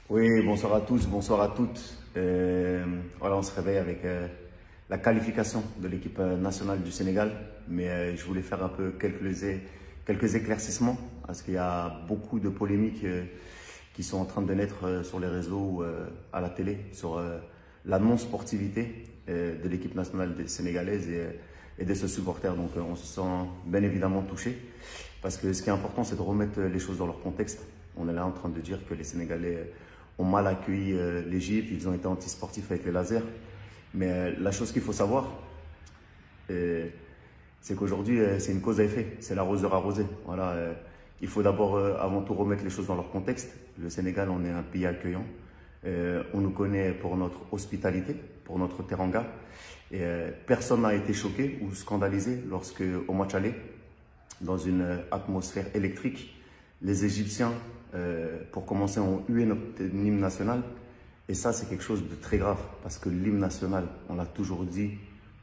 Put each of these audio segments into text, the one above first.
Oui, bonsoir à tous, bonsoir à toutes. Voilà, on se réveille avec la qualification de l'équipe nationale du Sénégal, mais je voulais faire un peu quelques éclaircissements parce qu'il y a beaucoup de polémiques qui sont en train de naître sur les réseaux ou à la télé sur la non-sportivité de l'équipe nationale sénégalaise et de ses supporters. Donc on se sent bien évidemment touché parce que ce qui est important, c'est de remettre les choses dans leur contexte. On est là en train de dire que les Sénégalais ont mal accueilli l'Égypte, ils ont été antisportifs avec les lasers. Mais la chose qu'il faut savoir, c'est qu'aujourd'hui, c'est une cause à effet, c'est l'arroseur arrosé. Voilà, il faut d'abord, avant tout, remettre les choses dans leur contexte. Le Sénégal, on est un pays accueillant. On nous connaît pour notre hospitalité, pour notre teranga. Et personne n'a été choqué ou scandalisé lorsque, au match aller, dans une atmosphère électrique, les Égyptiens, pour commencer, ont hué notre hymne national. Et ça, c'est quelque chose de très grave, parce que l'hymne national, on l'a toujours dit,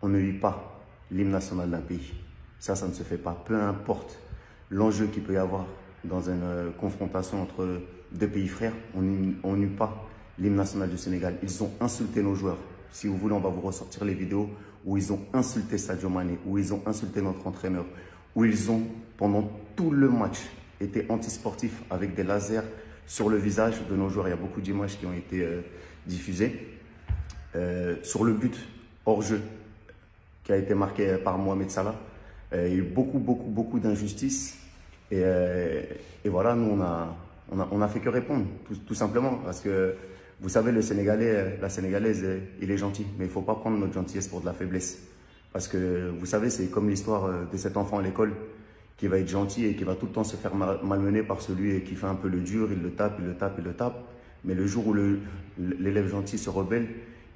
on ne hue pas l'hymne national d'un pays. Ça ne se fait pas. Peu importe l'enjeu qu'il peut y avoir dans une confrontation entre deux pays frères, on n'hue pas l'hymne national du Sénégal. Ils ont insulté nos joueurs. Si vous voulez, on va vous ressortir les vidéos où ils ont insulté Sadio Mané, où ils ont insulté notre entraîneur, où ils ont, pendant tout le match, été antisportifs avec des lasers sur le visage de nos joueurs. Il y a beaucoup d'images qui ont été diffusées. Sur le but hors jeu qui a été marqué par Mohamed Salah, il y a eu beaucoup d'injustices. Et voilà, nous, on a fait que répondre, tout simplement. Parce que, vous savez, le Sénégalais, la Sénégalaise, il est gentil. Mais il ne faut pas prendre notre gentillesse pour de la faiblesse. Parce que, vous savez, c'est comme l'histoire de cet enfant à l'école qui va être gentil et qui va tout le temps se faire malmener par celui qui fait un peu le dur, il le tape, il le tape, il le tape. Mais le jour où l'élève gentil se rebelle,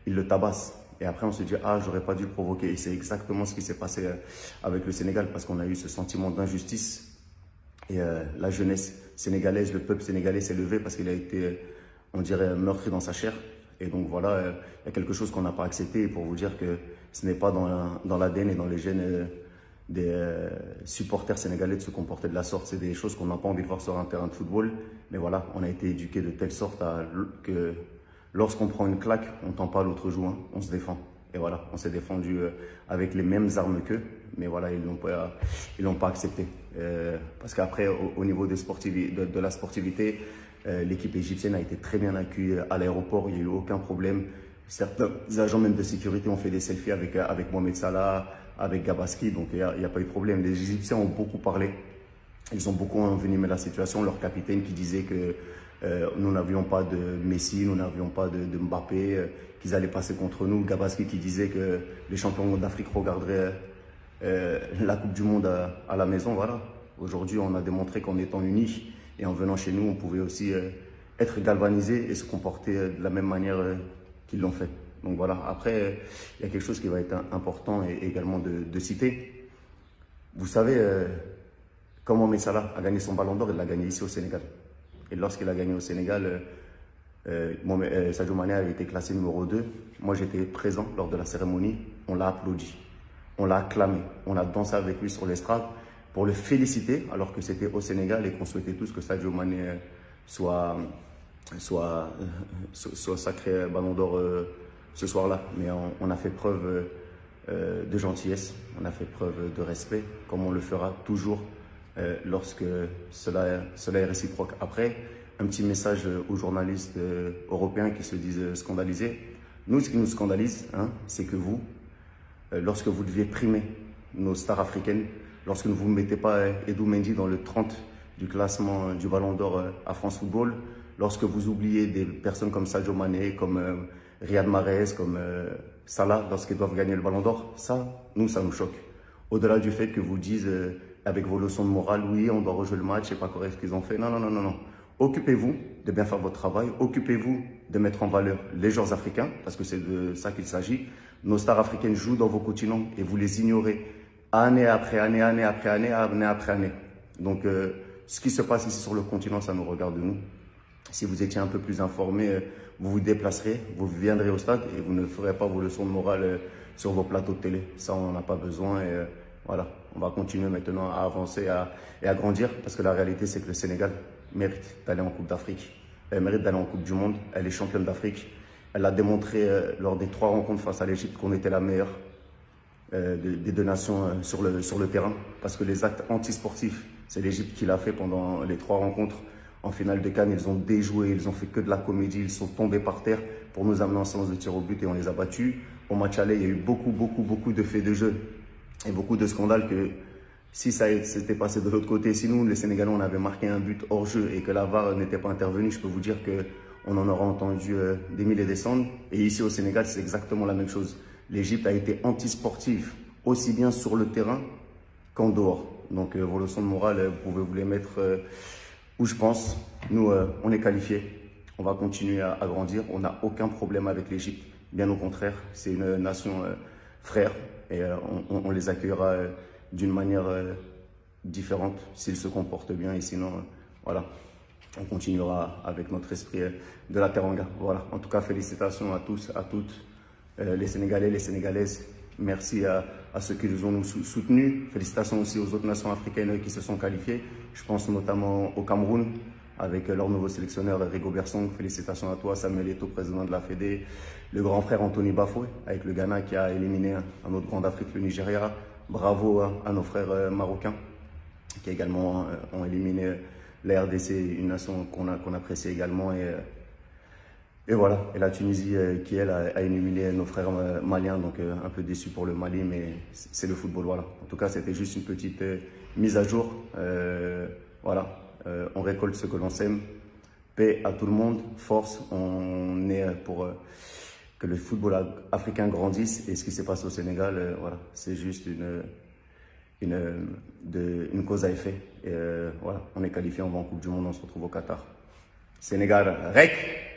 il le tabasse. Et après, on se dit, ah, j'aurais pas dû le provoquer. Et c'est exactement ce qui s'est passé avec le Sénégal, parce qu'on a eu ce sentiment d'injustice. Et la jeunesse sénégalaise, le peuple sénégalais s'est levé parce qu'il a été, on dirait, meurtri dans sa chair. Et donc voilà, il y a quelque chose qu'on n'a pas accepté. Et pour vous dire que ce n'est pas dans l'ADN et dans les gènes des supporters sénégalais de se comporter de la sorte. C'est des choses qu'on n'a pas envie de voir sur un terrain de football. Mais voilà, on a été éduqués de telle sorte que lorsqu'on prend une claque, on ne tend pas l'autre joue, hein, on se défend. Et voilà, on s'est défendu avec les mêmes armes qu'eux. Mais voilà, ils l'ont pas accepté. Parce qu'après, au niveau de la sportivité, l'équipe égyptienne a été très bien accueillie à l'aéroport. Il n'y a eu aucun problème. Certains agents même de sécurité ont fait des selfies avec Mohamed Salah, avec Gabaski, donc il n'y a pas eu de problème. Les Égyptiens ont beaucoup parlé, ils ont beaucoup envenimé la situation. Leur capitaine qui disait que nous n'avions pas de Messi, nous n'avions pas de Mbappé, qu'ils allaient passer contre nous. Gabaski qui disait que les champions d'Afrique regarderaient la Coupe du Monde à la maison. Voilà. Aujourd'hui, on a démontré qu'en étant unis et en venant chez nous, on pouvait aussi être galvanisés et se comporter de la même manière qu'ils l'ont fait. Donc voilà, après, il y a quelque chose qui va être important et également de citer. Vous savez, quand Mohamed Salah a gagné son ballon d'or, il l'a gagné ici au Sénégal. Et lorsqu'il a gagné au Sénégal, Sadio Mané avait été classé numéro 2. Moi, j'étais présent lors de la cérémonie. On l'a applaudi, on l'a acclamé, on a dansé avec lui sur l'estrade pour le féliciter, alors que c'était au Sénégal et qu'on souhaitait tous que Sadio Mané soit sacré ballon d'or ce soir-là. Mais on a fait preuve de gentillesse, on a fait preuve de respect, comme on le fera toujours lorsque cela est réciproque. Après, un petit message aux journalistes européens qui se disent scandalisés. Nous, ce qui nous scandalise, hein, c'est que vous, lorsque vous deviez primer nos stars africaines, lorsque vous ne mettez pas Edou Mendy dans le 30 du classement du Ballon d'Or à France Football, lorsque vous oubliez des personnes comme Sadio Mané, comme Riyad Mahrez, comme Salah, lorsqu'ils doivent gagner le Ballon d'Or, ça nous choque. Au-delà du fait que vous dites avec vos leçons de morale, oui, on doit rejouer le match, c'est pas correct ce qu'ils ont fait. Non, non, non, non, non. Occupez-vous de bien faire votre travail. Occupez-vous de mettre en valeur les joueurs africains, parce que c'est de ça qu'il s'agit. Nos stars africaines jouent dans vos continents et vous les ignorez année après année, année après année, année après année. Donc, ce qui se passe ici sur le continent, ça nous regarde nous. Si vous étiez un peu plus informé, vous vous déplacerez, vous viendrez au stade et vous ne ferez pas vos leçons de morale sur vos plateaux de télé. Ça, on n'en a pas besoin. Et voilà, on va continuer maintenant à avancer et à grandir, parce que la réalité, c'est que le Sénégal mérite d'aller en Coupe d'Afrique. Elle mérite d'aller en Coupe du Monde. Elle est championne d'Afrique. Elle a démontré lors des 3 rencontres face à l'Égypte qu'on était la meilleure des 2 nations sur le terrain. Parce que les actes antisportifs, c'est l'Égypte qui l'a fait pendant les 3 rencontres. En finale de CAN, ils ont déjoué, ils ont fait que de la comédie, ils sont tombés par terre pour nous amener en séance de tir au but et on les a battus. Au match aller, il y a eu beaucoup de faits de jeu et beaucoup de scandales que si ça s'était passé de l'autre côté, si nous, les Sénégalais, on avait marqué un but hors jeu et que la VAR n'était pas intervenue, je peux vous dire qu'on en aura entendu des milliers et des cents. Et ici au Sénégal, c'est exactement la même chose. L'Égypte a été antisportive, aussi bien sur le terrain qu'en dehors. Donc vos leçons de morale, vous pouvez vous les mettre où je pense. Nous, on est qualifiés. On va continuer à grandir. On n'a aucun problème avec l'Égypte. Bien au contraire, c'est une nation frère et on les accueillera d'une manière différente s'ils se comportent bien. Et sinon, voilà, on continuera avec notre esprit de la Teranga. Voilà. En tout cas, félicitations à tous, à toutes, les Sénégalais, les Sénégalaises. Merci à ceux qui nous ont soutenus. Félicitations aussi aux autres nations africaines qui se sont qualifiées. Je pense notamment au Cameroun, avec leur nouveau sélectionneur Rigobert Song. Félicitations à toi, Samuel Eto'o, président de la Fédé. Le grand frère Anthony Bafoué, avec le Ghana qui a éliminé un autre grand d'Afrique, le Nigeria. Bravo à nos frères marocains, qui également ont éliminé la RDC, une nation qu'on apprécie également. Et voilà, et la Tunisie qui, elle, a éliminé nos frères maliens, donc un peu déçu pour le Mali, mais c'est le football, voilà. En tout cas, c'était juste une petite mise à jour. Voilà, on récolte ce que l'on sème. Paix à tout le monde, force, on est pour que le football africain grandisse. Et ce qui s'est passé au Sénégal, voilà, c'est juste une cause à effet. Et voilà, on est qualifié, on va en Coupe du Monde, on se retrouve au Qatar. Sénégal, REC!